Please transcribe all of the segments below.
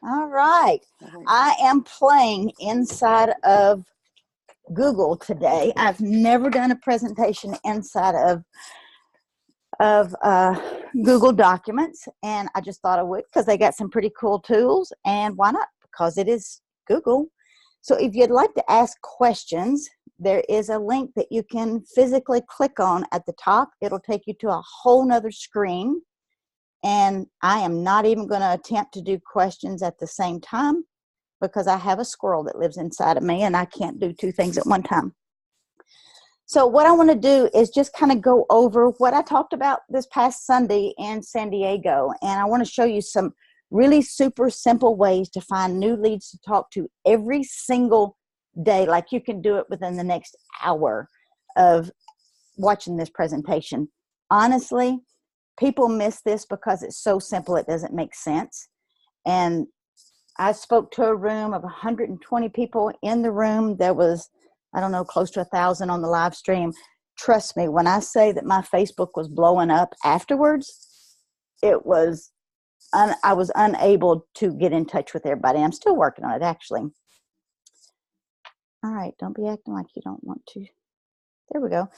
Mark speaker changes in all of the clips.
Speaker 1: All right. I am playing inside of Google today. I've never done a presentation inside of Google Documents, and I just thought I would because they got some pretty cool tools, and why not? Because it is Google. So if you'd like to ask questions, there is a link that you can physically click on at the top. It'll take you to a whole nother screen. And I am not even going to attempt to do questions at the same time because I have a squirrel that lives inside of me and I can't do two things at one time. So what I want to do is just kind of go over what I talked about this past Sunday in San Diego. And I want to show you some really super simple ways to find new leads to talk to every single day. Like you can do it within the next hour of watching this presentation. Honestly, people miss this because it's so simple it doesn't make sense. And I spoke to a room of 120 people in the room. There was, I don't know, close to 1,000 on the live stream. Trust me, when I say that my Facebook was blowing up afterwards, it was, I was unable to get in touch with everybody. I'm still working on it, actually. All right, don't be acting like you don't want to. There we go.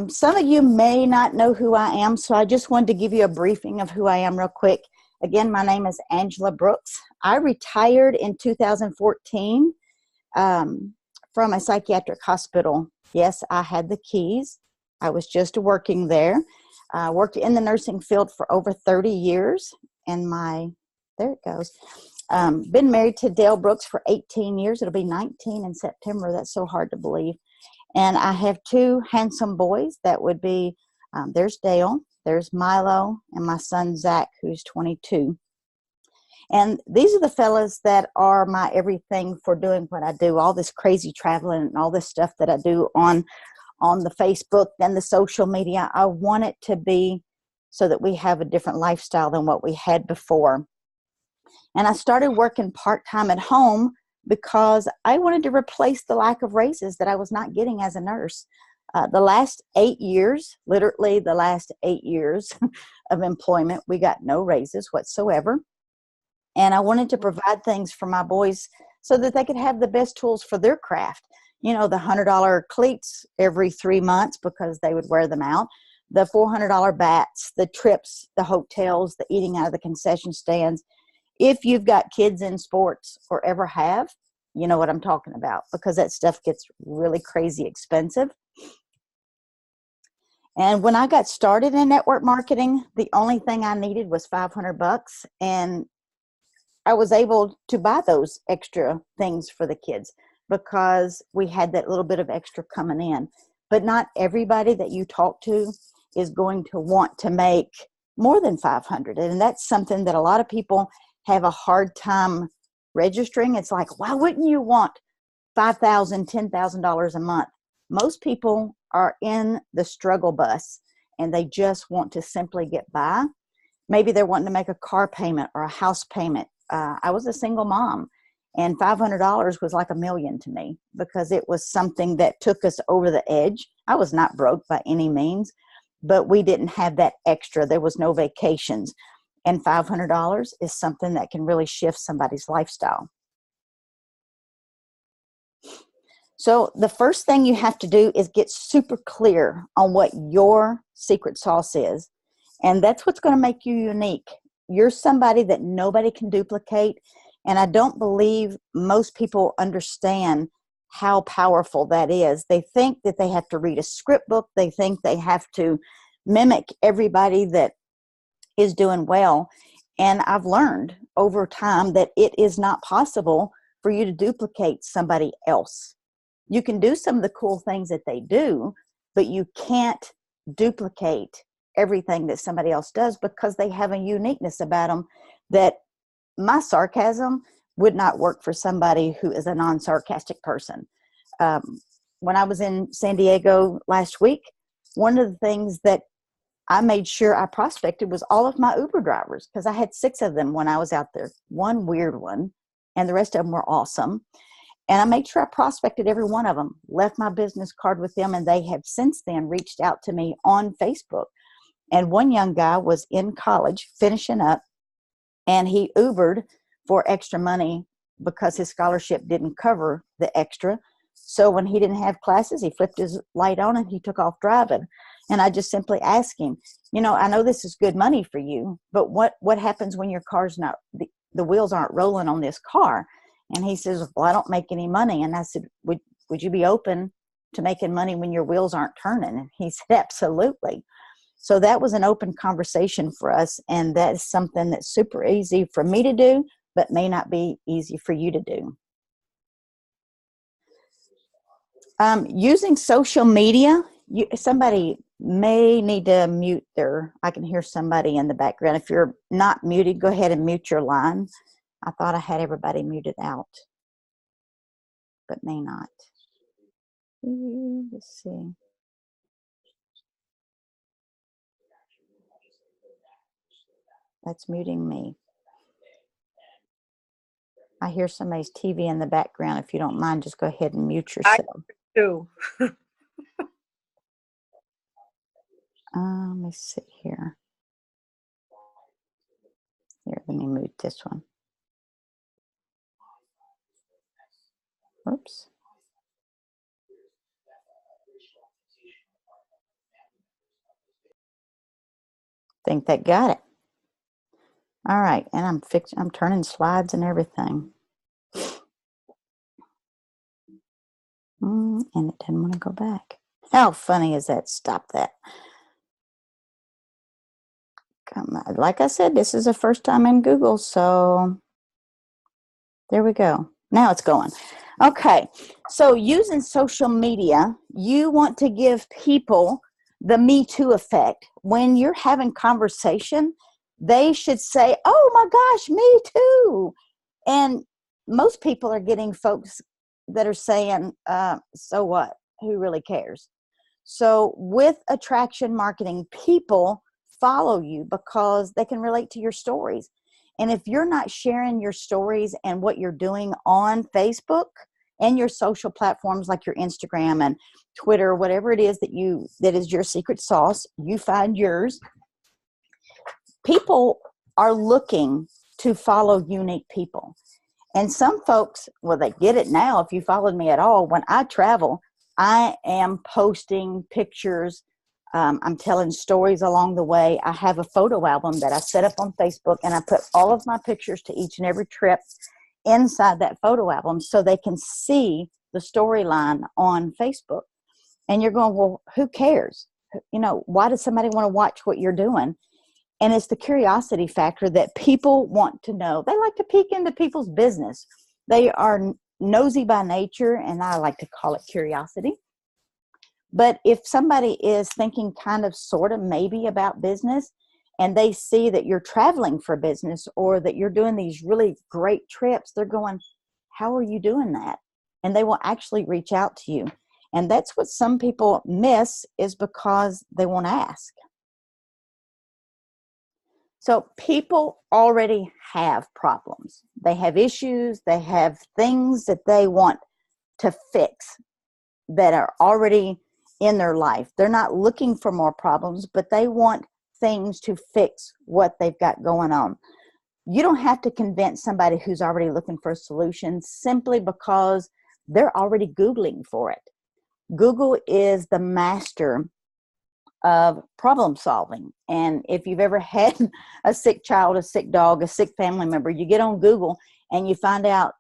Speaker 1: Some of you may not know who I am, so I just wanted to give you a briefing of who I am real quick. Again, my name is Angela Brooks. I retired in 2014 from a psychiatric hospital. Yes, I had the keys. I was just working there. I worked in the nursing field for over 30 years. And there it goes. Been married to Dale Brooks for 18 years. It'll be 19 in September. That's so hard to believe. And I have two handsome boys. That would be, there's Dale, there's Milo, and my son Zach, who's 22. And these are the fellas that are my everything for doing what I do, all this crazy traveling and all this stuff that I do on the Facebook and the social media. I want it to be so that we have a different lifestyle than what we had before. And I started working part-time at home because I wanted to replace the lack of raises that I was not getting as a nurse. The last 8 years, literally the last 8 years of employment, we got no raises whatsoever. And I wanted to provide things for my boys so that they could have the best tools for their craft. You know, the $100 cleats every 3 months because they would wear them out, the $400 bats, the trips, the hotels, the eating out of the concession stands. If you've got kids in sports or ever have, you know what I'm talking about because that stuff gets really crazy expensive. And when I got started in network marketing, the only thing I needed was $500, and I was able to buy those extra things for the kids because we had that little bit of extra coming in. But not everybody that you talk to is going to want to make more than $500. And that's something that a lot of people have a hard time registering. It's like, why wouldn't you want $5,000, $10,000 a month? Most people are in the struggle bus and they just want to simply get by. Maybe they're wanting to make a car payment or a house payment. I was a single mom and $500 was like $1 million to me because it was something that took us over the edge. I was not broke by any means, but we didn't have that extra. There was no vacations. And $500 is something that can really shift somebody's lifestyle. So the first thing you have to do is get super clear on what your secret sauce is. And that's what's going to make you unique. You're somebody that nobody can duplicate. And I don't believe most people understand how powerful that is. They think that they have to read a script book. They think they have to mimic everybody that is doing well. And I've learned over time that it is not possible for you to duplicate somebody else. You can do some of the cool things that they do, but you can't duplicate everything that somebody else does because they have a uniqueness about them that my sarcasm would not work for somebody who is a non-sarcastic person. When I was in San Diego last week, one of the things that I made sure I prospected was all of my Uber drivers because I had 6 of them when I was out there, one weird one, and the rest of them were awesome. And I made sure I prospected every one of them, left my business card with them, and they have since then reached out to me on Facebook. And one young guy was in college finishing up, and he Ubered for extra money because his scholarship didn't cover the extra. So when he didn't have classes, he flipped his light on and he took off driving. And I just simply asked him, you know, I know this is good money for you, but what happens when your car's not, the wheels aren't rolling on this car? And he says, well, I don't make any money. And I said, would you be open to making money when your wheels aren't turning? And he said, absolutely. So that was an open conversation for us. And that is something that's super easy for me to do, but may not be easy for you to do. Using social media, somebody may need to mute I can hear somebody in the background. If you're not muted, go ahead and mute your line. I thought I had everybody muted out, but may not. Let's see. That's muting me. I hear somebody's TV in the background. If you don't mind, just go ahead and mute yourself.
Speaker 2: I do.
Speaker 1: Let me see here. Here, let me mute this one. Oops. Think that got it. All right, and I'm turning slides and everything. And it didn't want to go back. How funny is that? Stop that. Come on. Like I said, this is the first time in Google, so there we go. Now it's going. Okay, so using social media, you want to give people the Me Too effect. When you're having conversation, they should say, oh my gosh, me too. And most people are getting folks that are saying, so what? Who really cares? So with attraction marketing, people follow you because they can relate to your stories. And if you're not sharing your stories and what you're doing on Facebook and your social platforms like your Instagram and Twitter, whatever it is that is your secret sauce, you find yours. People are looking to follow unique people. And some folks, well, they get it now. If you followed me at all, when I travel, I am posting pictures. I'm telling stories along the way. I have a photo album that I set up on Facebook, and I put all of my pictures to each and every trip inside that photo album so they can see the storyline on Facebook. And you're going, well, who cares? You know, why does somebody want to watch what you're doing? And it's the curiosity factor that people want to know. They like to peek into people's business. They are nosy by nature, and I like to call it curiosity. But if somebody is thinking kind of sort of maybe about business, and they see that you're traveling for business or that you're doing these really great trips, they're going, how are you doing that? And they will actually reach out to you. And that's what some people miss, is because they won't ask. So people already have problems. They have issues. They have things that they want to fix that are already in their life. They're not looking for more problems, but they want things to fix what they've got going on. You don't have to convince somebody who's already looking for a solution simply because they're already Googling for it. Google is the master of problem solving. And if you've ever had a sick child, a sick dog, a sick family member, you get on Google and you find out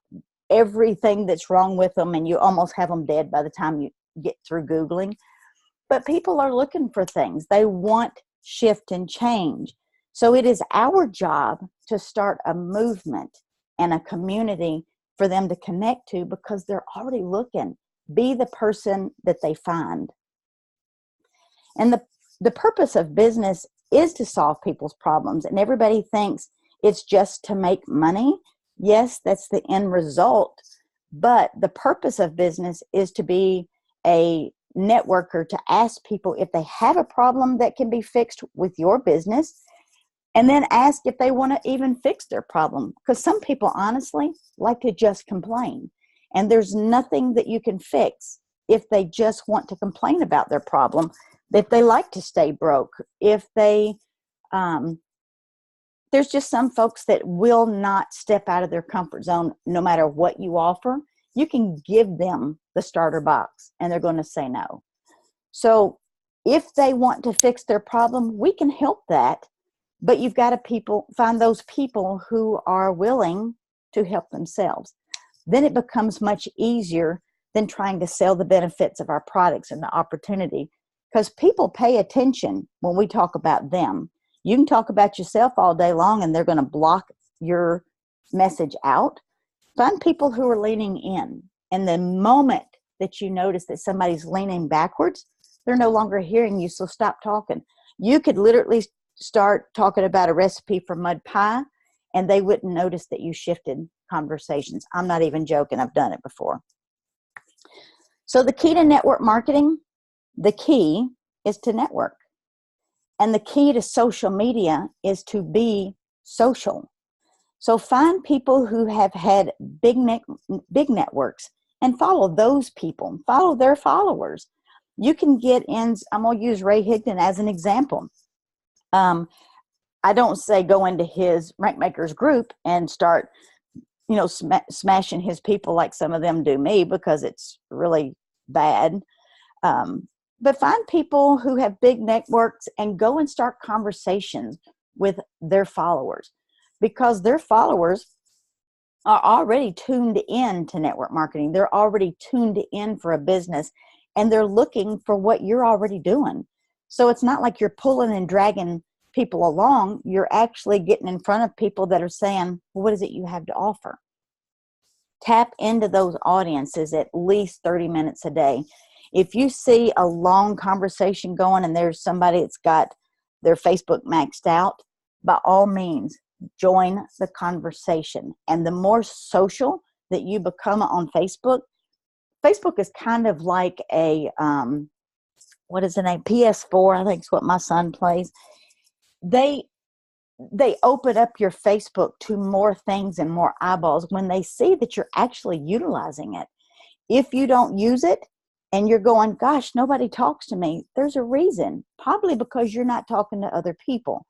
Speaker 1: everything that's wrong with them, and you almost have them dead by the time you get through Googling. But people are looking for things. They want shift and change. So it is our job to start a movement and a community for them to connect to, because they're already looking. Be the person that they find. And the purpose of business is to solve people's problems. And everybody thinks it's just to make money. Yes, that's the end result. But the purpose of business is to be a networker, to ask people if they have a problem that can be fixed with your business, and then ask if they want to even fix their problem. Because some people honestly like to just complain. And there's nothing that you can fix if they just want to complain about their problem. If they like to stay broke, if they there's just some folks that will not step out of their comfort zone no matter what you offer. You can give them the starter box and they're going to say no. So if they want to fix their problem, we can help that. But you've got to find those people who are willing to help themselves. Then it becomes much easier than trying to sell the benefits of our products and the opportunity, because people pay attention when we talk about them. You can talk about yourself all day long and they're going to block your message out. Find people who are leaning in. And the moment that you notice that somebody's leaning backwards, they're no longer hearing you, so stop talking. You could literally start talking about a recipe for mud pie and they wouldn't notice that you shifted conversations. I'm not even joking. I've done it before. So the key to network marketing, the key is to network. And the key to social media is to be social. So find people who have had big networks and follow those people. Follow their followers. You can get in, I'm going to use Ray Higdon as an example. I don't say go into his Rank Makers group and start, smashing his people like some of them do me, because it's really bad. But find people who have big networks and go and start conversations with their followers, because their followers are already tuned in to network marketing. They're already tuned in for a business and they're looking for what you're already doing. So it's not like you're pulling and dragging people along. You're actually getting in front of people that are saying, well, what is it you have to offer? Tap into those audiences at least 30 minutes a day. If you see a long conversation going and there's somebody that's got their Facebook maxed out, by all means, join the conversation. And the more social that you become on Facebook, Facebook is kind of like a, what is the name? PS4, I think is what my son plays. They open up your Facebook to more things and more eyeballs when they see that you're actually utilizing it. If you don't use it and you're going, gosh, nobody talks to me, there's a reason, probably because you're not talking to other people.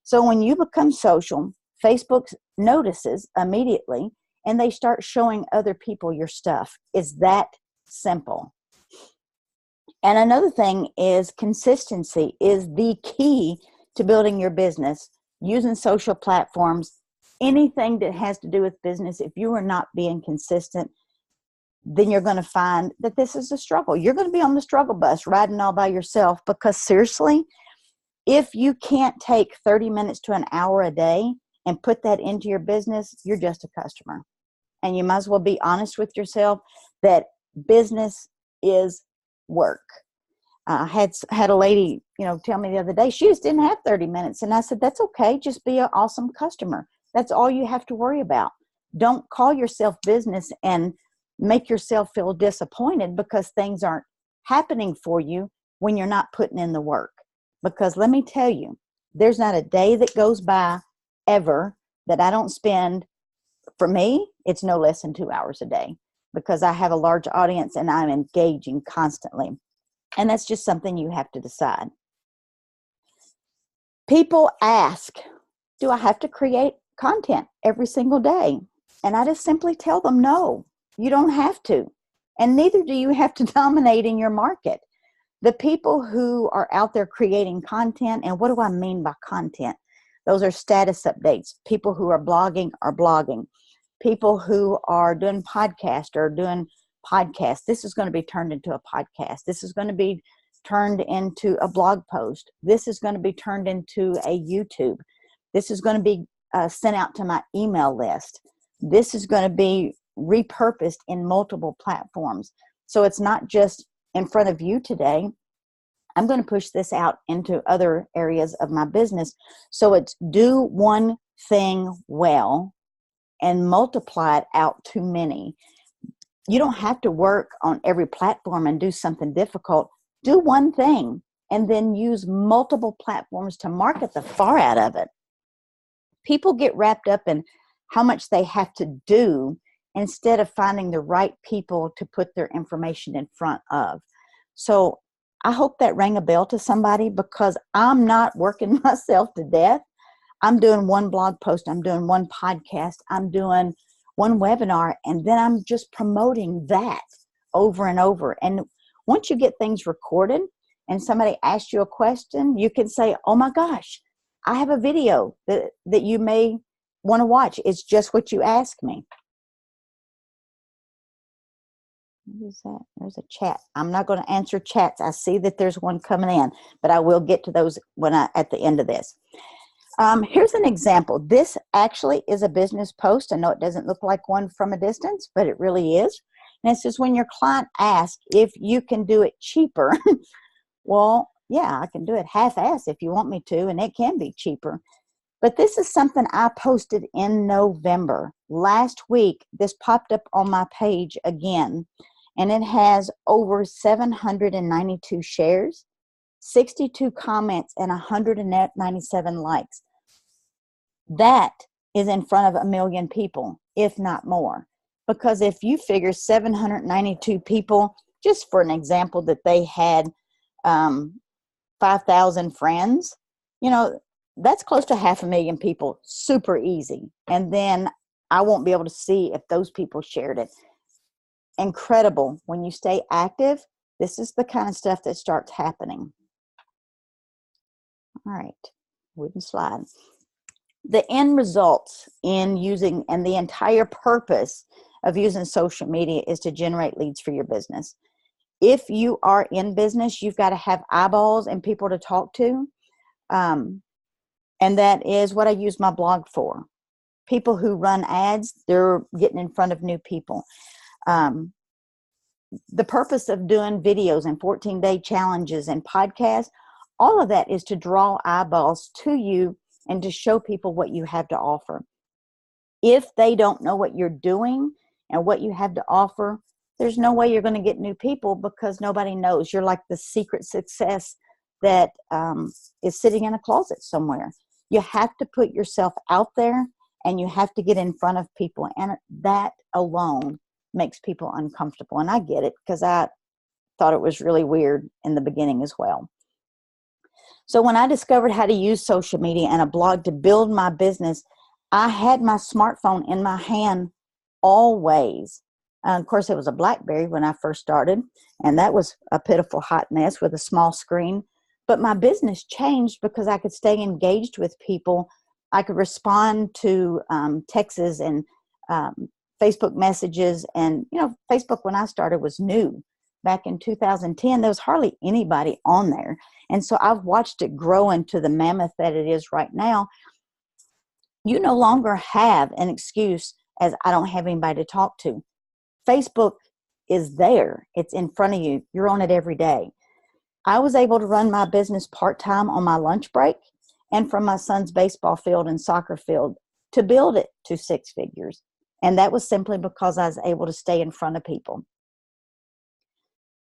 Speaker 1: So when you become social, Facebook notices immediately and they start showing other people your stuff. It's that simple. And another thing is consistency is the key to building your business. Using social platforms, anything that has to do with business, if you are not being consistent, then you're going to find that this is a struggle. You're going to be on the struggle bus riding all by yourself, because seriously, if you can't take 30 minutes to an hour a day and put that into your business, you're just a customer. And you might as well be honest with yourself that business is work. I had a lady, tell me the other day, she just didn't have 30 minutes. And I said, that's okay. Just be an awesome customer. That's all you have to worry about. Don't call yourself business and make yourself feel disappointed because things aren't happening for you when you're not putting in the work. Because let me tell you, there's not a day that goes by ever that I don't spend, for me, it's no less than 2 hours a day, because I have a large audience and I'm engaging constantly. And that's just something you have to decide. People ask, do I have to create content every single day? And I just simply tell them, no, you don't have to. And neither do you have to dominate in your market. The people who are out there creating content, and what do I mean by content? Those are status updates. People who are blogging are blogging. People who are doing podcasts are doing podcasts. This is going to be turned into a podcast. This is going to be turned into a blog post. This is going to be turned into a YouTube. This is going to be sent out to my email list. This is going to be repurposed in multiple platforms. So it's not just in front of you today. I'm going to push this out into other areas of my business. So it's do one thing well and multiply it out to many. You don't have to work on every platform and do something difficult. Do one thing and then use multiple platforms to market the far out of it. People get wrapped up in how much they have to do instead of finding the right people to put their information in front of. So I hope that rang a bell to somebody, because I'm not working myself to death. I'm doing one blog post, I'm doing one podcast, I'm doing one webinar, and then I'm just promoting that over and over. And once you get things recorded and somebody asks you a question, you can say, oh my gosh, I have a video that you may want to watch. It's just what you asked me. What is that? There's a chat. I'm not going to answer chats. I see that there's one coming in, but I will get to those at the end of this. Here's an example. This actually is a business post. I know it doesn't look like one from a distance, but it really is. And it says, when your client asks if you can do it cheaper, well, yeah, I can do it half-ass if you want me to, and it can be cheaper. But this is something I posted in November. Last week, this popped up on my page again, and it has over 792 shares, 62 comments, and 197 likes. That is in front of 1 million people, if not more. Because if you figure 792 people, just for an example, that they had 5,000 friends, you know, that's close to 500,000 people, super easy. And then I won't be able to see if those people shared it. Incredible. When you stay active, this is the kind of stuff that starts happening. All right, wooden slide. The end results in using, and the entire purpose of using social media is to generate leads for your business. If you are in business, you've got to have eyeballs and people to talk to. And that is what I use my blog for. People who run ads, they're getting in front of new people. The purpose of doing videos and 14-day challenges and podcasts, all of that is to draw eyeballs to you and to show people what you have to offer. If they don't know what you're doing and what you have to offer, there's no way you're going to get new people, because nobody knows. You're like the secret success that is sitting in a closet somewhere. You have to put yourself out there, and you have to get in front of people. And that alone makes people uncomfortable. And I get it, because I thought it was really weird in the beginning as well. So when I discovered how to use social media and a blog to build my business, I had my smartphone in my hand always. Of course, it was a BlackBerry when I first started, and that was a pitiful hot mess with a small screen. But my business changed because I could stay engaged with people. I could respond to texts and Facebook messages. And, you know, Facebook, when I started, was new. Back in 2010, there was hardly anybody on there. And so I've watched it grow into the mammoth that it is right now. You no longer have an excuse as I don't have anybody to talk to. Facebook is there. It's in front of you. You're on it every day. I was able to run my business part-time on my lunch break and from my son's baseball field and soccer field to build it to 6 figures. And that was simply because I was able to stay in front of people.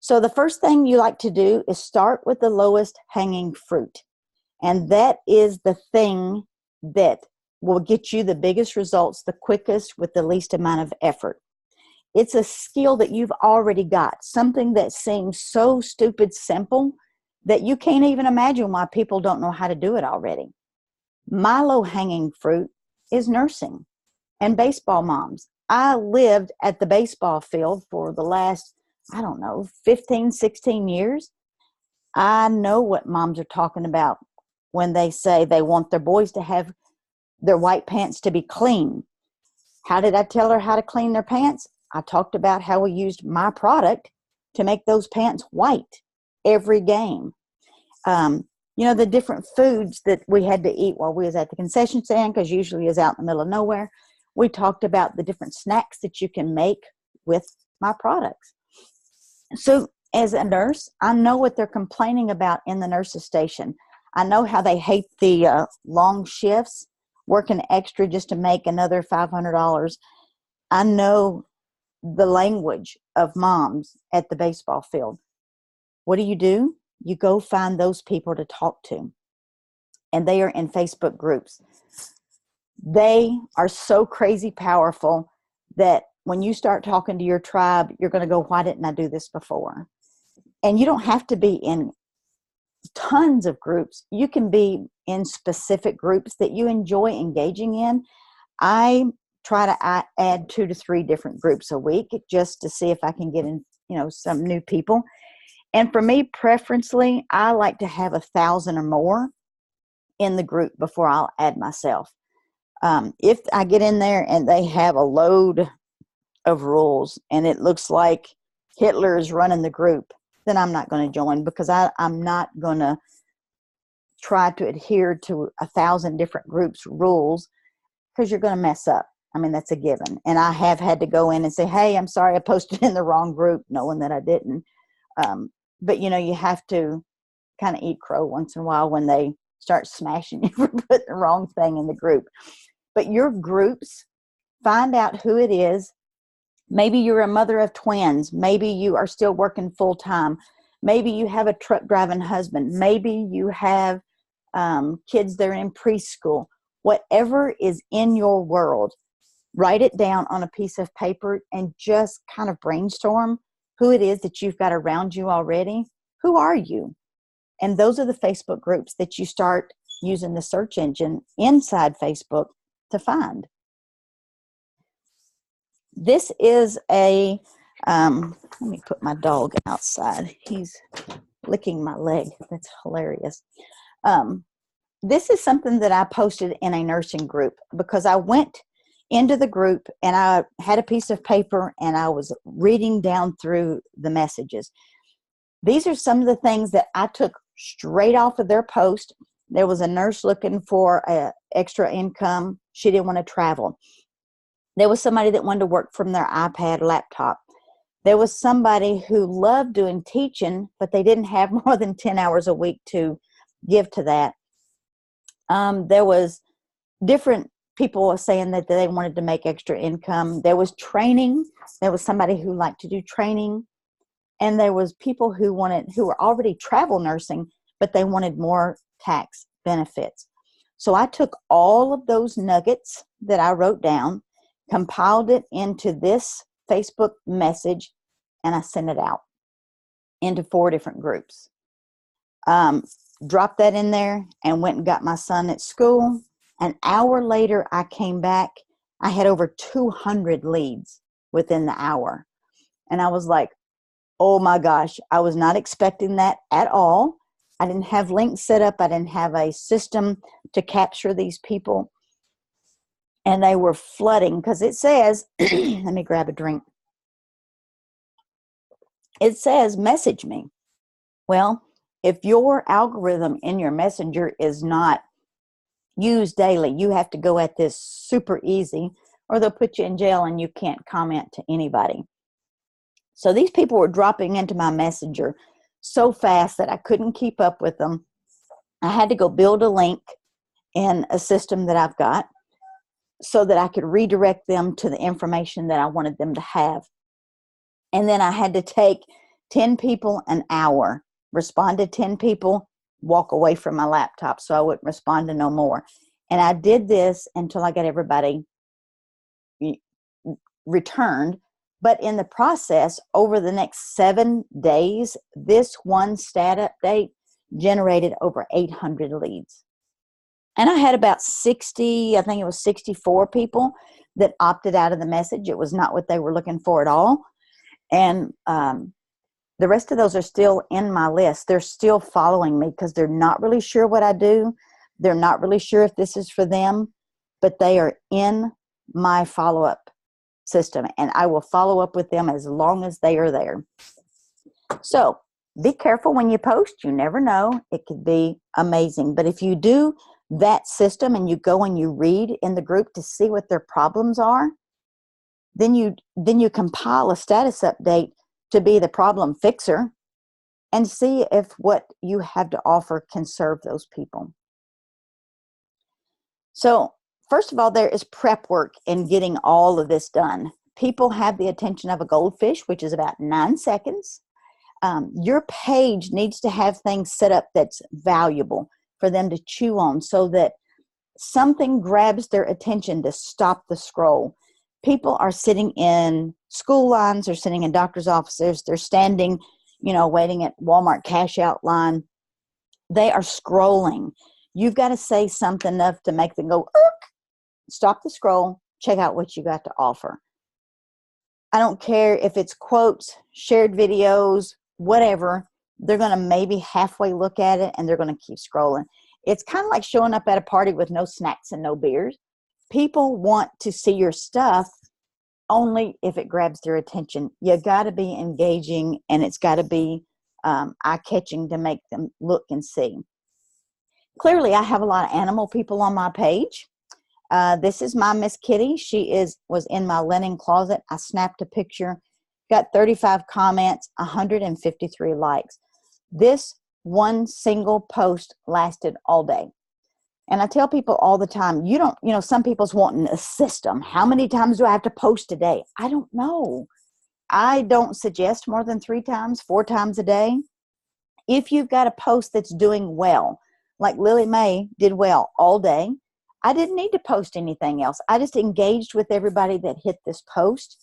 Speaker 1: So the first thing you like to do is start with the lowest hanging fruit. And that is the thing that will get you the biggest results the quickest with the least amount of effort. It's a skill that you've already got, something that seems so stupid simple that you can't even imagine why people don't know how to do it already. My low-hanging fruit is nursing and baseball moms. I lived at the baseball field for the last, 15, 16 years. I know what moms are talking about when they say they want their boys to have their white pants to be clean. How did I tell her how to clean their pants? I talked about how we used my product to make those pants white every game. The different foods that we had to eat while we was at the concession stand, because usually it's out in the middle of nowhere. We talked about the different snacks that you can make with my products. So as a nurse, I know what they're complaining about in the nurse's station. I know how they hate the long shifts, working extra just to make another $500. I know the language of moms at the baseball field. What do? You go find those people to talk to. And they are in Facebook groups. They are so crazy powerful that when you start talking to your tribe, you're going to go, why didn't I do this before? And you don't have to be in tons of groups. You can be in specific groups that you enjoy engaging in. I try to add 2 to 3 different groups a week just to see if I can get in, some new people. And for me, preferentially, I like to have 1,000 or more in the group before I'll add myself. If I get in there and they have a load of rules and it looks like Hitler is running the group, then I'm not going to join, because I'm not going to try to adhere to 1,000 different groups' rules, because you're going to mess up. I mean, that's a given. And I have had to go in and say, hey, I'm sorry, I posted in the wrong group, knowing that I didn't. But, you have to kind of eat crow once in a while when they start smashing you for putting the wrong thing in the group. But your groups, find out who it is. Maybe you're a mother of twins. Maybe you are still working full time. Maybe you have a truck driving husband. Maybe you have kids that are in preschool. Whatever is in your world, write it down on a piece of paper and just kind of brainstorm who it is that you've got around you already. Who are you? And those are the Facebook groups that you start using the search engine inside Facebook to find. This is let me put my dog outside. He's licking my leg. That's hilarious. This is something that I posted in a nursing group, because I went into the group and I had a piece of paper and I was reading down through the messages. These are some of the things that I took straight off of their post. There was a nurse looking for extra income. She didn't want to travel. There was somebody that wanted to work from their iPad laptop. There was somebody who loved doing teaching, but they didn't have more than 10 hours a week to give to that. There was different people saying that they wanted to make extra income. There was training. There was somebody who liked to do training. And there was people who were already travel nursing, but they wanted more tax benefits. So I took all of those nuggets that I wrote down, compiled it into this Facebook message, and I sent it out into 4 different groups. Dropped that in there and went and got my son at school. An hour later, I came back. I had over 200 leads within the hour. And I was like, oh my gosh, I was not expecting that at all. I didn't have links set up. I didn't have a system to capture these people. And they were flooding, because it says, let me grab a drink. It says, message me. Well, if your algorithm in your messenger is not used daily, you have to go at this super easy, or they'll put you in jail and you can't comment to anybody. So these people were dropping into my messenger so fast that I couldn't keep up with them. I had to go build a link in a system that I've got so that I could redirect them to the information that I wanted them to have. And then I had to take 10 people an hour, respond to 10 people, walk away from my laptop so I wouldn't respond to no more. And I did this until I got everybody returned. But in the process, over the next 7 days, this one stat update generated over 800 leads. And I had about 64 people that opted out of the message. It was not what they were looking for at all. And the rest of those are still in my list. They're still following me because they're not really sure what I do. They're not really sure if this is for them, but they are in my follow-up system, and I will follow up with them as long as they are there. So be careful when you post. You never know. It could be amazing. But if you do that system and you go and you read in the group to see what their problems are, then you compile a status update to be the problem fixer and see if what you have to offer can serve those people. So first of all, there is prep work in getting all of this done. People have the attention of a goldfish, which is about 9 seconds. Your page needs to have things set up that's valuable for them to chew on so that something grabs their attention to stop the scroll. People are sitting in school lines, they're sitting in doctor's offices, they're standing, waiting at Walmart cash out line. They are scrolling. You've got to say something enough to make them go, "Erk." Stop the scroll, check out what you got to offer. I don't care if it's quotes, shared videos, whatever. They're going to maybe halfway look at it and they're going to keep scrolling. It's kind of like showing up at a party with no snacks and no beers. People want to see your stuff only if it grabs their attention. You got to be engaging, and it's got to be eye-catching to make them look and see. Clearly, I have a lot of animal people on my page. This is my Miss Kitty. She was in my linen closet. I snapped a picture, got 35 comments, 153 likes. This one single post lasted all day. And I tell people all the time, some people's wanting a system. How many times do I have to post a day? I don't know. I don't suggest more than 3 times, 4 times a day. If you've got a post that's doing well, like Lily Mae did well all day, I didn't need to post anything else. I just engaged with everybody that hit this post,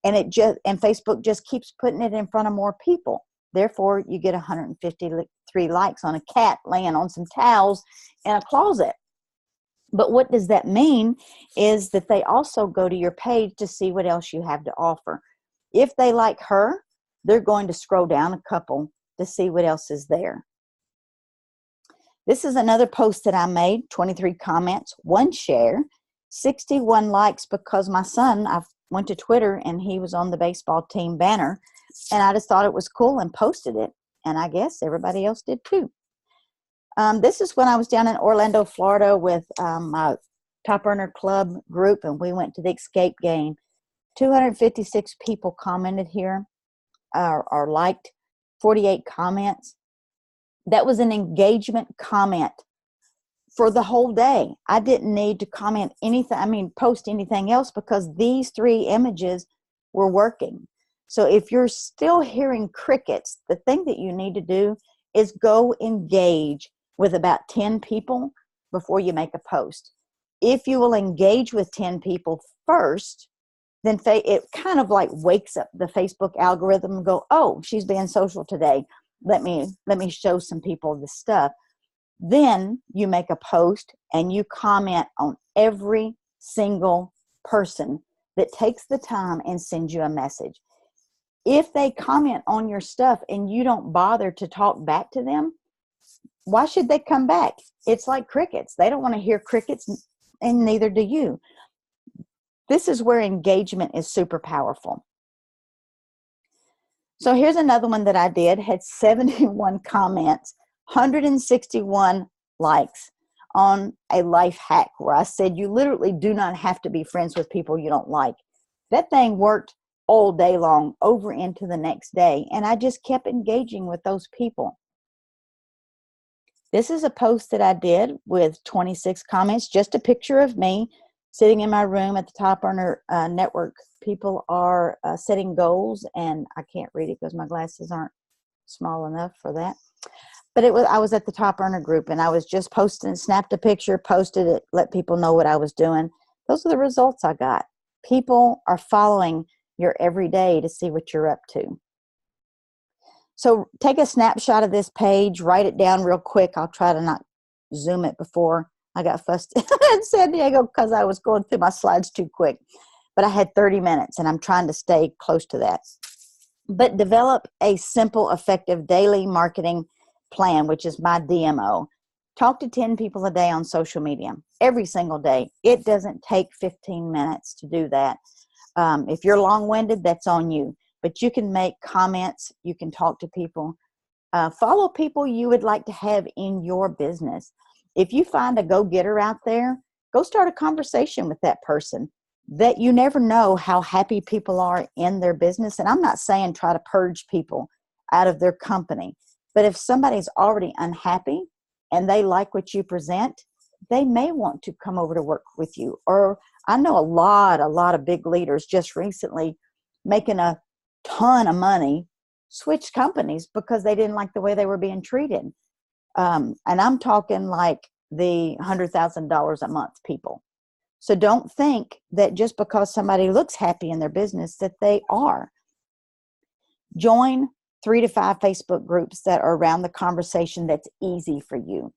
Speaker 1: and Facebook just keeps putting it in front of more people. Therefore, you get 153 likes on a cat laying on some towels in a closet. But what does that mean is that they also go to your page to see what else you have to offer. If they like her, they're going to scroll down a couple to see what else is there. This is another post that I made, 23 comments, 1 share, 61 likes because my son, I went to Twitter and he was on the baseball team banner, and I just thought it was cool and posted it. And I guess everybody else did too. This is when I was down in Orlando, Florida with my Top Earner Club group, and we went to the Escape game. 256 people commented here or liked, 48 comments. That was an engagement comment for the whole day. I didn't need to comment anything, post anything else, because these 3 images were working. So if you're still hearing crickets, the thing that you need to do is go engage with about 10 people before you make a post. If you will engage with 10 people first, then it kind of like wakes up the Facebook algorithm and go, oh, she's being social today. Let me show some people this stuff. Then you make a post and you comment on every single person that takes the time and sends you a message. If they comment on your stuff and you don't bother to talk back to them, why should they come back? It's like crickets. They don't want to hear crickets, and neither do you. This is where engagement is super powerful. So here's another one that I did, had 71 comments, 161 likes on a life hack where I said you literally do not have to be friends with people you don't like. That thing worked all day long, over into the next day, and I just kept engaging with those people. This is a post that I did with 26 comments, just a picture of me sitting in my room at the Top Earner Network. People are setting goals, and I can't read it because my glasses aren't small enough for that. But I was at the Top Earner group, and I was just posting, snapped a picture, posted it, let people know what I was doing. Those are the results I got. People are following your every day to see what you're up to. So take a snapshot of this page, write it down real quick. I'll try to not zoom it before I got fussed in San Diego because I was going through my slides too quick. But I had 30 minutes, and I'm trying to stay close to that. But develop a simple, effective daily marketing plan, which is my DMO. Talk to 10 people a day on social media, every single day. It doesn't take 15 minutes to do that. If you're long-winded, that's on you. But you can make comments. You can talk to people. Follow people you would like to have in your business. If you find a go-getter out there, go start a conversation with that person. That you never know how happy people are in their business. And I'm not saying try to purge people out of their company. But if somebody's already unhappy and they like what you present, they may want to come over to work with you. Or I know a lot of big leaders just recently making a ton of money switched companies because they didn't like the way they were being treated. And I'm talking like the $100,000 a month people. So don't think that just because somebody looks happy in their business that they are. Join 3 to 5 Facebook groups that are around the conversation that's easy for you.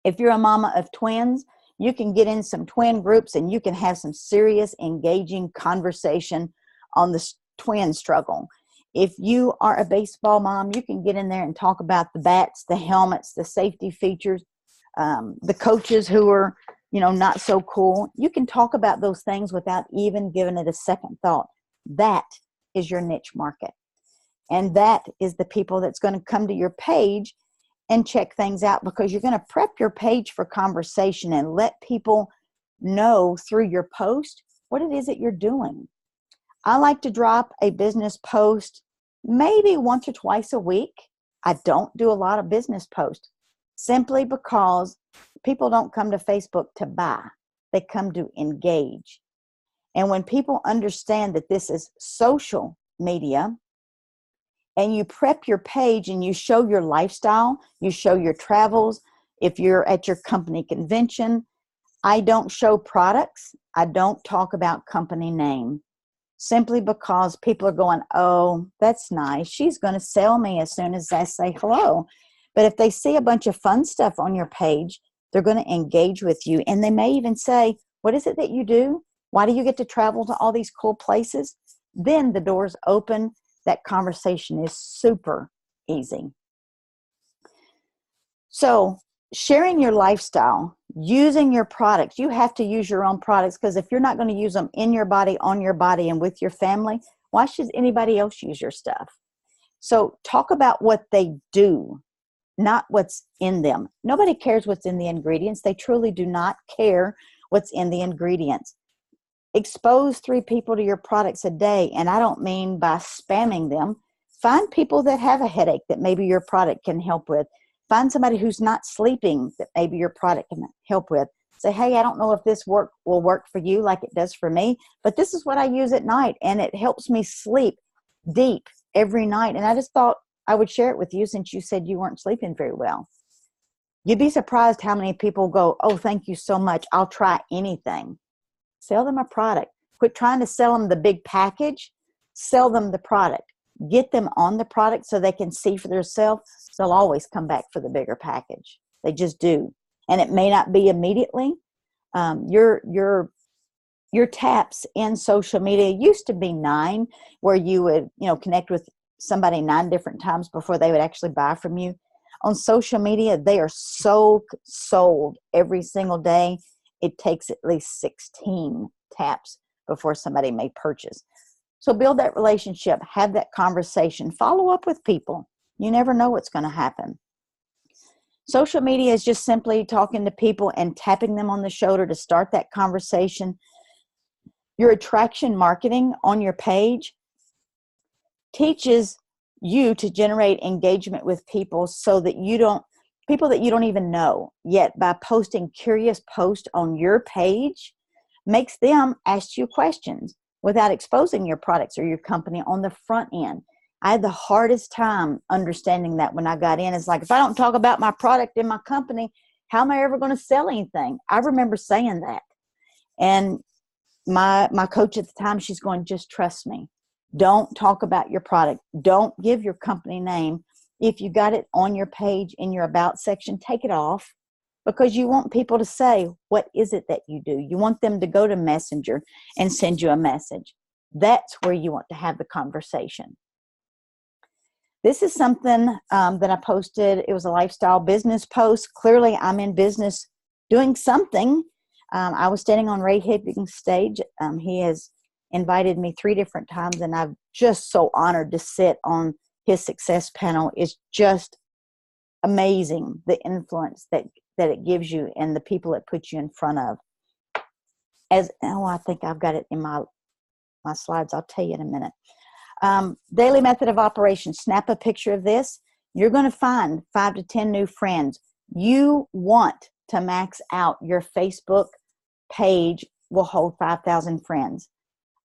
Speaker 1: If you're a mama of twins, you can get in some twin groups and you can have some serious, engaging conversation on the twin struggle. If you are a baseball mom, you can get in there and talk about the bats, the helmets, the safety features, the coaches who are, not so cool. You can talk about those things without even giving it a second thought. That is your niche market. And that is the people that's going to come to your page and check things out, because you're going to prep your page for conversation and let people know through your post what it is that you're doing. I like to drop a business post maybe once or twice a week. I don't do a lot of business posts simply because people don't come to Facebook to buy. They come to engage. And when people understand that this is social media, and you prep your page and you show your lifestyle, you show your travels, if you're at your company convention, I don't show products. I don't talk about company name, simply because people are going, oh, that's nice. She's going to sell me as soon as I say hello. But if they see a bunch of fun stuff on your page, they're going to engage with you. And they may even say, what is it that you do? Why do you get to travel to all these cool places? Then the doors open. That conversation is super easy. So sharing your lifestyle, using your products, you have to use your own products, because if you're not going to use them in your body, on your body, and with your family, why should anybody else use your stuff? So talk about what they do, not what's in them. Nobody cares what's in the ingredients. They truly do not care what's in the ingredients. Expose 3 people to your products a day, and I don't mean by spamming them. Find people that have a headache that maybe your product can help with. Find somebody who's not sleeping that maybe your product can help with. Say, hey, I don't know if this will work for you like it does for me, but this is what I use at night, and it helps me sleep deep every night. And I just thought I would share it with you since you said you weren't sleeping very well. You'd be surprised how many people go, oh, thank you so much. I'll try anything. Sell them a product. Quit trying to sell them the big package. Sell them the product. Get them on the product so they can see for themselves. They'll always come back for the bigger package. They just do. And it may not be immediately. Your taps in social media used to be 9, where you would connect with somebody 9 different times before they would actually buy from you. On social media, they are so sold every single day. It takes at least 16 taps before somebody may purchase. So build that relationship, have that conversation, follow up with people. You never know what's going to happen. Social media is just simply talking to people and tapping them on the shoulder to start that conversation. Your attraction marketing on your page teaches you to generate engagement with people so that people that you don't even know yet. By posting curious posts on your page makes them ask you questions without exposing your products or your company on the front end. I had the hardest time understanding that when I got in. It's like, if I don't talk about my product in my company, how am I ever going to sell anything? I remember saying that. And my coach at the time, she's going, just trust me. Don't talk about your product. Don't give your company name. If you got it on your page in your about section, take it off, because you want people to say, what is it that you do? You want them to go to Messenger and send you a message. That's where you want to have the conversation. This is something that I posted. It was a lifestyle business post. Clearly, I'm in business doing something. I was standing on Ray Higdon's stage. He has invited me 3 different times, and I'm just so honored to sit on his success panel. Is just amazing, the influence that it gives you and the people it puts you in front of. I think I've got it in my slides. I'll tell you in a minute. Daily method of operation. Snap a picture of this. You're going to find 5 to 10 new friends. You want to max out your Facebook page will hold 5,000 friends.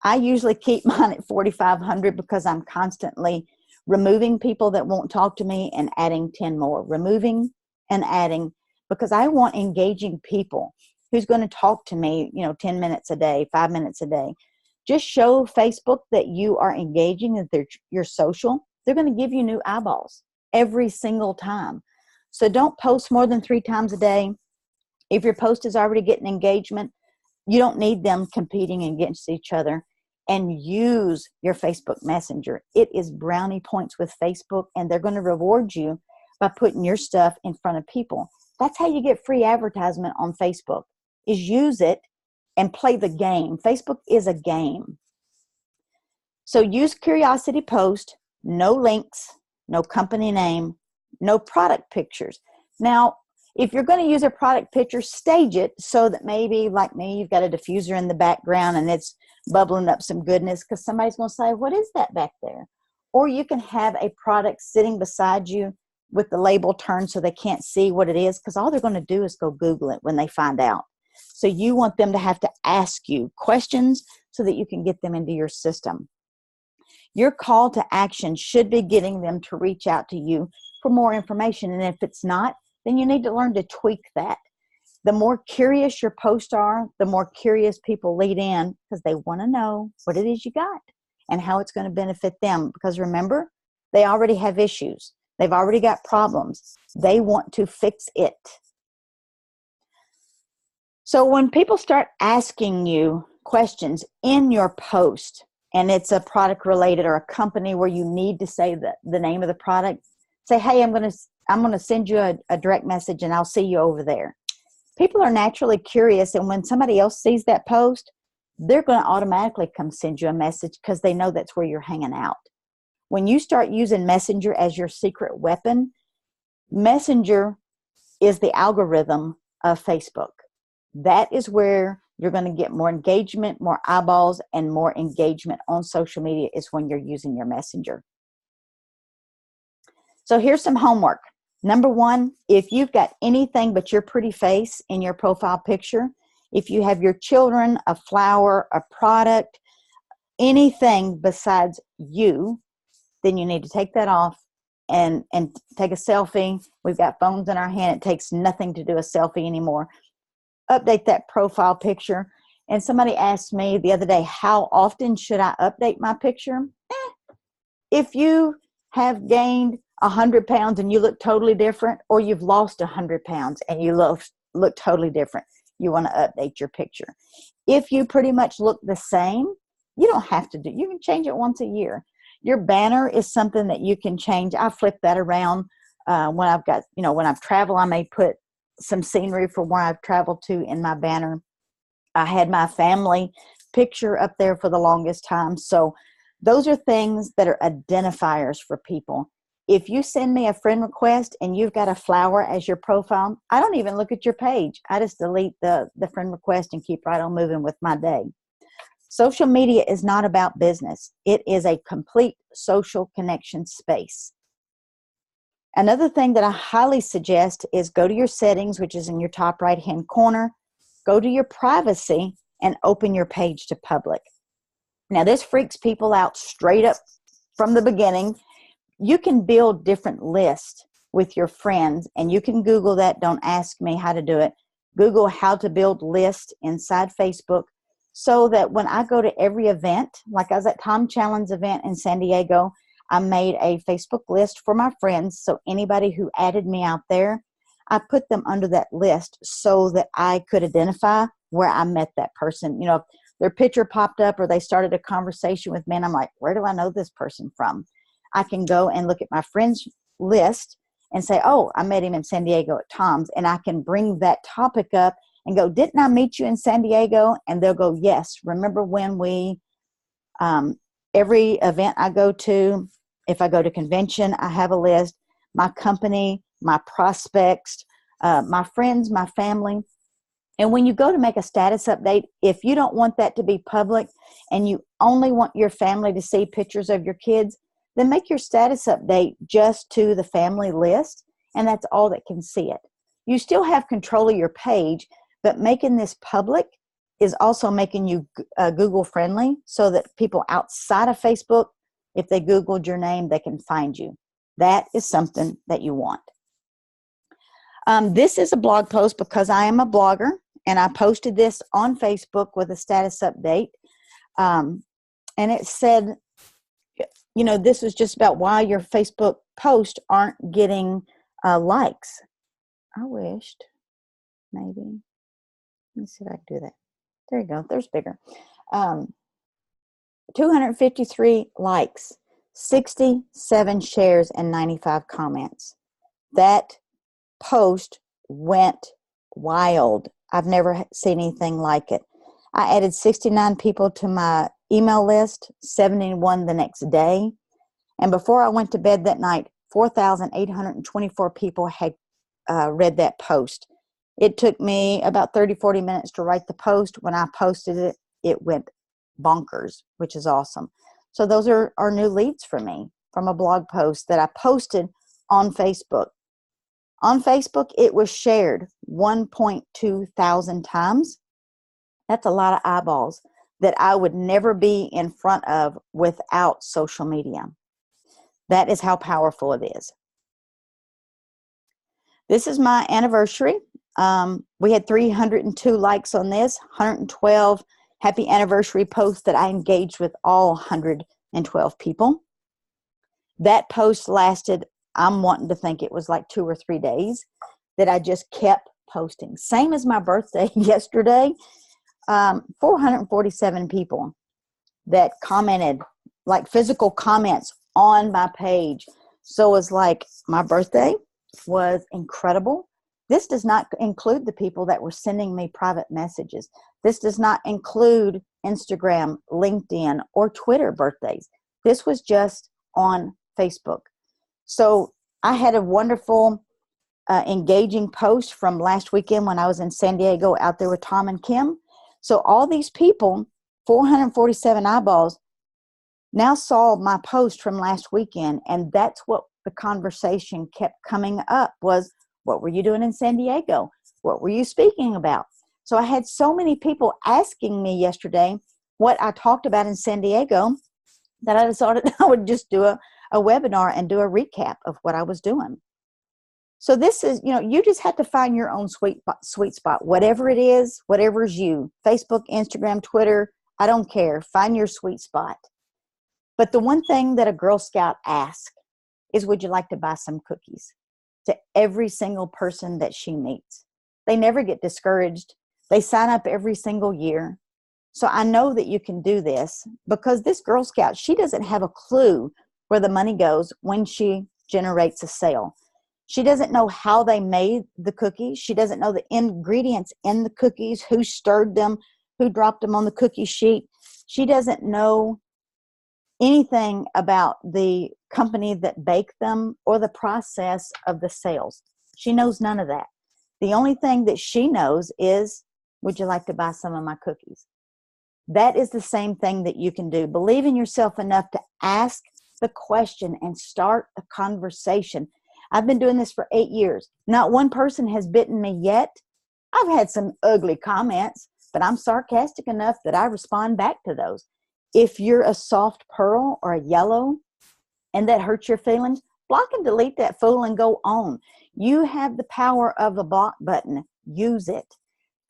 Speaker 1: I usually keep mine at 4,500 because I'm constantly removing people that won't talk to me and adding 10 more. Removing and adding, because I want engaging people who's going to talk to me, 10 minutes a day, 5 minutes a day. Just show Facebook that you are engaging, that you're social. they're going to give you new eyeballs every single time. So don't post more than 3 times a day. If your post is already getting engagement, you don't need them competing against each other. And use your Facebook Messenger. It is brownie points with Facebook, and they're going to reward you by putting your stuff in front of people. That's how you get free advertisement on Facebook, is use it and play the game. Facebook is a game. So use Curiosity Post, no links, no company name, no product pictures. Now, if you're going to use a product picture, stage it so that maybe, like me, you've got a diffuser in the background and it's bubbling up some goodness, because somebody's going to say, what is that back there? Or you can have a product sitting beside you with the label turned so they can't see what it is, because all they're going to do is go Google it when they find out. So you want them to have to ask you questions so that you can get them into your system. Your call to action should be getting them to reach out to you for more information. And if it's not, then you need to learn to tweak that. The more curious your posts are, the more curious people lead in, because they want to know what it is you got and how it's going to benefit them. Because remember, they already have issues. They've already got problems. They want to fix it. So when people start asking you questions in your post, and it's a product related or a company where you need to say the name of the product, say, hey, I'm going to send you a direct message and I'll see you over there. People are naturally curious, and when somebody else sees that post, they're going to automatically come send you a message because they know that's where you're hanging out. When you start using Messenger as your secret weapon, Messenger is the algorithm of Facebook. That is where you're going to get more engagement, more eyeballs, and more engagement on social media is when you're using your Messenger. So here's some homework. Number 1, if you've got anything but your pretty face in your profile picture, if you have your children, a flower, a product, anything besides you, then you need to take that off and take a selfie. We've got phones in our hand. It takes nothing to do a selfie anymore. Update that profile picture. And somebody asked me the other day, how often should I update my picture? If you have gained 100 pounds and you look totally different, or you've lost 100 pounds and you look totally different, you want to update your picture. If you pretty much look the same, you don't have to you can change it once a year. Your banner is something that you can change. I flip that around when I've got, when I've traveled, I may put some scenery from where I've traveled to in my banner. I had my family picture up there for the longest time. So those are things that are identifiers for people. If you send me a friend request and you've got a flower as your profile, I don't even look at your page. I just delete the friend request and keep right on moving with my day. Social media is not about business. It is a complete social connection space. Another thing that I highly suggest is go to your settings, which is in your top right-hand corner. Go to your privacy and open your page to public. Now, this freaks people out straight up from the beginning. You can build different lists with your friends, and you can Google that. Don't ask me how to do it. Google how to build lists inside Facebook, so that when I go to every event, like I was at Tom Challen's event in San Diego, I made a Facebook list for my friends. So anybody who added me out there, I put them under that list so that I could identify where I met that person. If their picture popped up or they started a conversation with me and I'm like, where do I know this person from? I can go and look at my friends list and say, oh, I met him in San Diego at Tom's. And I can bring that topic up and go, didn't I meet you in San Diego? And they'll go, yes. Remember when every event I go to, if I go to convention, I have a list, my company, my prospects, my friends, my family. And when you go to make a status update, if you don't want that to be public and you only want your family to see pictures of your kids, then make your status update just to the family list, and that's all that can see it. You still have control of your page, but making this public is also making you Google friendly, so that people outside of Facebook, if they Googled your name, they can find you. That is something that you want. This is a blog post because I am a blogger, and I posted this on Facebook with a status update. And it said, this was just about why your Facebook posts aren't getting likes. I wished, maybe. Let me see if I can do that. There you go. There's bigger. 253 likes, 67 shares, and 95 comments. That post went wild. I've never seen anything like it. I added 69 people to my email list, 71 the next day. And before I went to bed that night, 4,824 people had read that post. It took me about 30-40 minutes to write the post. When I posted it, it went bonkers, which is awesome. So those are new leads for me from a blog post that I posted on Facebook. On Facebook, it was shared 1.2 thousand times. That's a lot of eyeballs that I would never be in front of without social media. That is how powerful it is. This is my anniversary. We had 302 likes on this, 112 happy anniversary posts that I engaged with all 112 people. That post lasted, I'm wanting to think it was like 2 or 3 days that I just kept posting. Same as my birthday yesterday, 447 people that commented, like physical comments on my page. So it's like my birthday was incredible. This does not include the people that were sending me private messages. This does not include Instagram, LinkedIn, or Twitter birthdays. This was just on Facebook. So I had a wonderful, engaging post from last weekend when I was in San Diego out there with Tom and Kim. So all these people, 447 eyeballs, now saw my post from last weekend, and that's what the conversation kept coming up was, what were you doing in San Diego? What were you speaking about? So I had so many people asking me yesterday what I talked about in San Diego that I decided I would just do a webinar and do a recap of what I was doing. So this is, you just have to find your own sweet spot, whatever it is, whatever's you. Facebook, Instagram, Twitter, I don't care. Find your sweet spot. But the one thing that a Girl Scout asks is, would you like to buy some cookies? To every single person that she meets. They never get discouraged. They sign up every single year. So I know that you can do this because this Girl Scout, she doesn't have a clue where the money goes when she generates a sale. She doesn't know how they made the cookies. She doesn't know the ingredients in the cookies, who stirred them, who dropped them on the cookie sheet. She doesn't know anything about the company that baked them or the process of the sales. She knows none of that. The only thing that she knows is, would you like to buy some of my cookies? That is the same thing that you can do. Believe in yourself enough to ask the question and start a conversation. I've been doing this for 8 years. Not one person has bitten me yet. I've had some ugly comments, but I'm sarcastic enough that I respond back to those. If you're a soft pearl or a yellow and that hurts your feelings, block and delete that fool and go on. You have the power of the block button. Use it.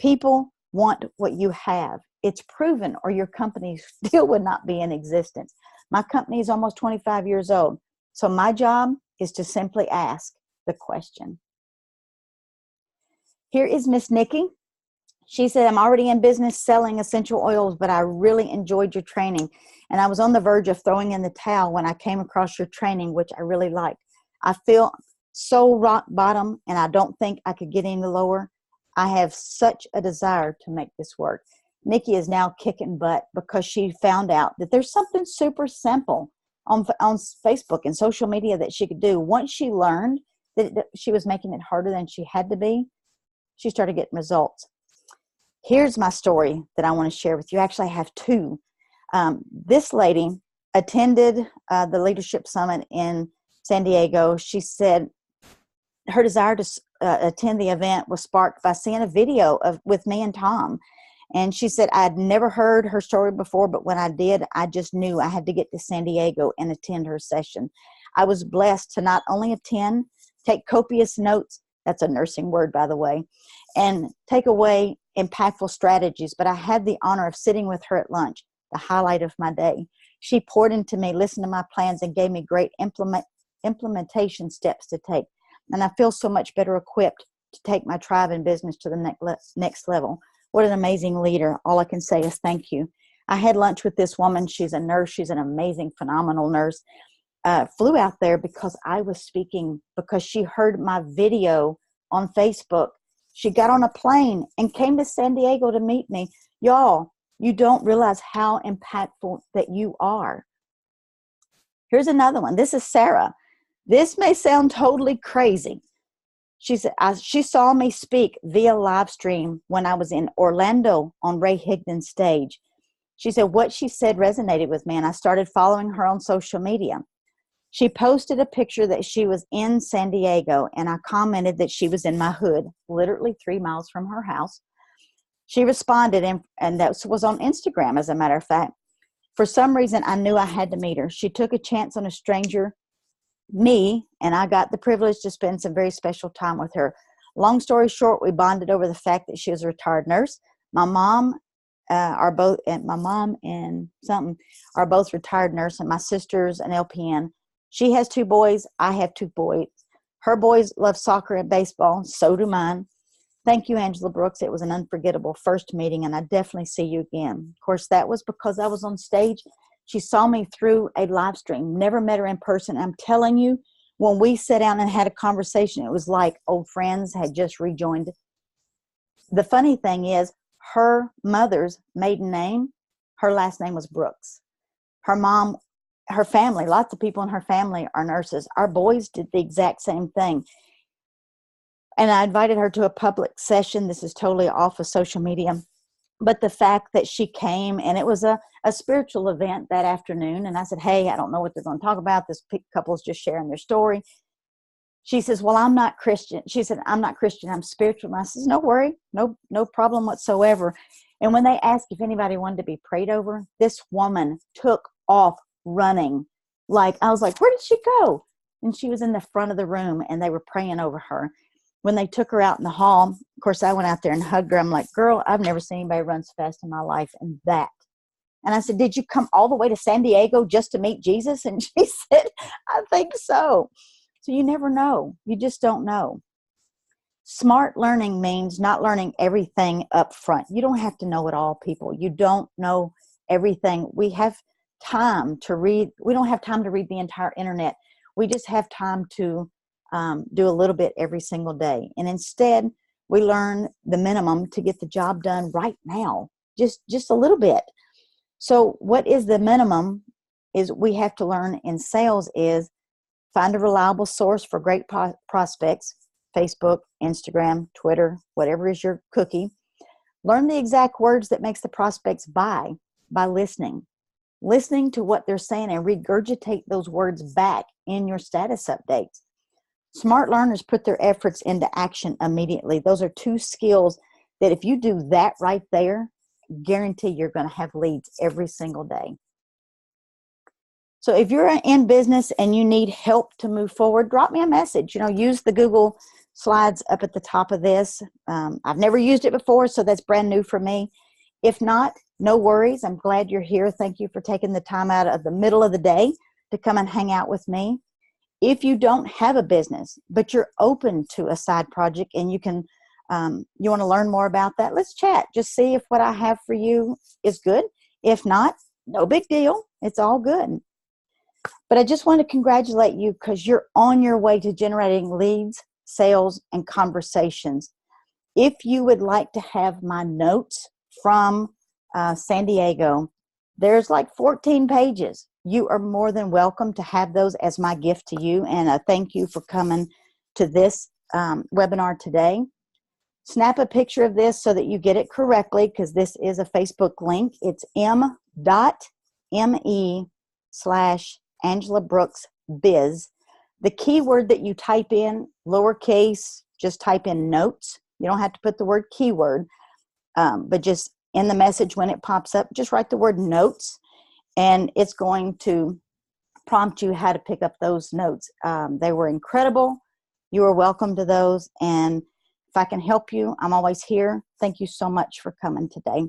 Speaker 1: People want what you have. It's proven, or your company still would not be in existence. My company is almost 25 years old. So my job is to simply ask the question. Here is Miss Nikki. She said, I'm already in business selling essential oils, but I really enjoyed your training. And I was on the verge of throwing in the towel when I came across your training, which I really liked. I feel so rock bottom, and I don't think I could get any lower. I have such a desire to make this work. Nikki is now kicking butt because she found out that there's something super simple on Facebook and social media that she could do. Once she learned that she was making it harder than she had to be, she started getting results. Here's my story that I want to share with you. Actually, I have two. This lady attended the Leadership Summit in San Diego. She said her desire to attend the event was sparked by seeing a video with me and Tom. And she said, I'd never heard her story before, but when I did, I just knew I had to get to San Diego and attend her session. I was blessed to not only attend, take copious notes, that's a nursing word, by the way, and take away impactful strategies, but I had the honor of sitting with her at lunch, the highlight of my day. She poured into me, listened to my plans, and gave me great implementation steps to take. And I feel so much better equipped to take my tribe and business to the next level. What an amazing leader. All I can say is thank you. I had lunch with this woman. She's a nurse. She's an amazing, phenomenal nurse. Flew out there because I was speaking, because she heard my video on Facebook. She got on a plane and came to San Diego to meet me. Y'all, you don't realize how impactful that you are. Here's another one. This is Sarah. This may sound totally crazy. She said she saw me speak via live stream when I was in Orlando on Ray Higdon's stage. She said what she said resonated with me, and I started following her on social media. She posted a picture that she was in San Diego, and I commented that she was in my hood, literally 3 miles from her house. She responded, and that was on Instagram, as a matter of fact. For some reason, I knew I had to meet her. She took a chance on a stranger, me, and I got the privilege to spend some very special time with her. Long story short, we bonded over the fact that she was a retired nurse. My mom are both retired nurse, and my sister's an LPN. She has 2 boys. I have 2 boys. Her boys love soccer and baseball. So do mine. Thank you, Angela Brooks. It was an unforgettable first meeting, and I definitely see you again. Of course, that was because I was on stage. She saw me through a live stream. Never met her in person. I'm telling you, when we sat down and had a conversation, it was like old friends had just rejoined. The funny thing is, her mother's maiden name, her last name was Brooks. Her mom, her family, lots of people in her family are nurses. Our boys did the exact same thing. And I invited her to a public session. This is totally off of social media. But the fact that she came, and it was a spiritual event that afternoon. And I said, hey, I don't know what they're going to talk about. This couple's just sharing their story. She says, well, I'm not Christian. She said, I'm not Christian. I'm spiritual. And I says, no worry. No problem whatsoever. And when they asked if anybody wanted to be prayed over, this woman took off running. Like, I was like, where did she go? And she was in the front of the room, and they were praying over her. When they took her out in the hall, of course, I went out there and hugged her. I'm like, girl, I've never seen anybody run so fast in my life. And I said, did you come all the way to San Diego just to meet Jesus? And she said, I think so. So you never know. You just don't know. Smart learning means not learning everything up front. You don't have to know it all, people. You don't know everything. We have time to read. We don't have time to read the entire internet. We just have time to do a little bit every single day. And instead, we learn the minimum to get the job done right now, just a little bit. So what is the minimum is we have to learn in sales is find a reliable source for great prospects, Facebook, Instagram, Twitter, whatever is your cookie. Learn the exact words that makes the prospects buy by listening to what they're saying and regurgitate those words back in your status updates. Smart learners put their efforts into action immediately. Those are 2 skills that if you do that right there, guarantee you're going to have leads every single day. So if you're in business and you need help to move forward, drop me a message. Use the Google Slides up at the top of this. I've never used it before, so that's brand new for me. If not, no worries. I'm glad you're here. Thank you for taking the time out of the middle of the day to come and hang out with me. If you don't have a business, but you're open to a side project and you want to learn more about that, let's chat. Just see if what I have for you is good. If not, no big deal. It's all good. But I just want to congratulate you because you're on your way to generating leads, sales, and conversations. If you would like to have my notes from San Diego, there's like 14 pages. You are more than welcome to have those as my gift to you. And I thank you for coming to this webinar today. Snap a picture of this so that you get it correctly because this is a Facebook link. It's m.me/Angela Brooks Biz. The keyword that you type in, lowercase, just type in notes. You don't have to put the word keyword, but just in the message when it pops up, just write the word notes. And it's going to prompt you how to pick up those notes. They were incredible. You are welcome to those. And if I can help you, I'm always here. Thank you so much for coming today.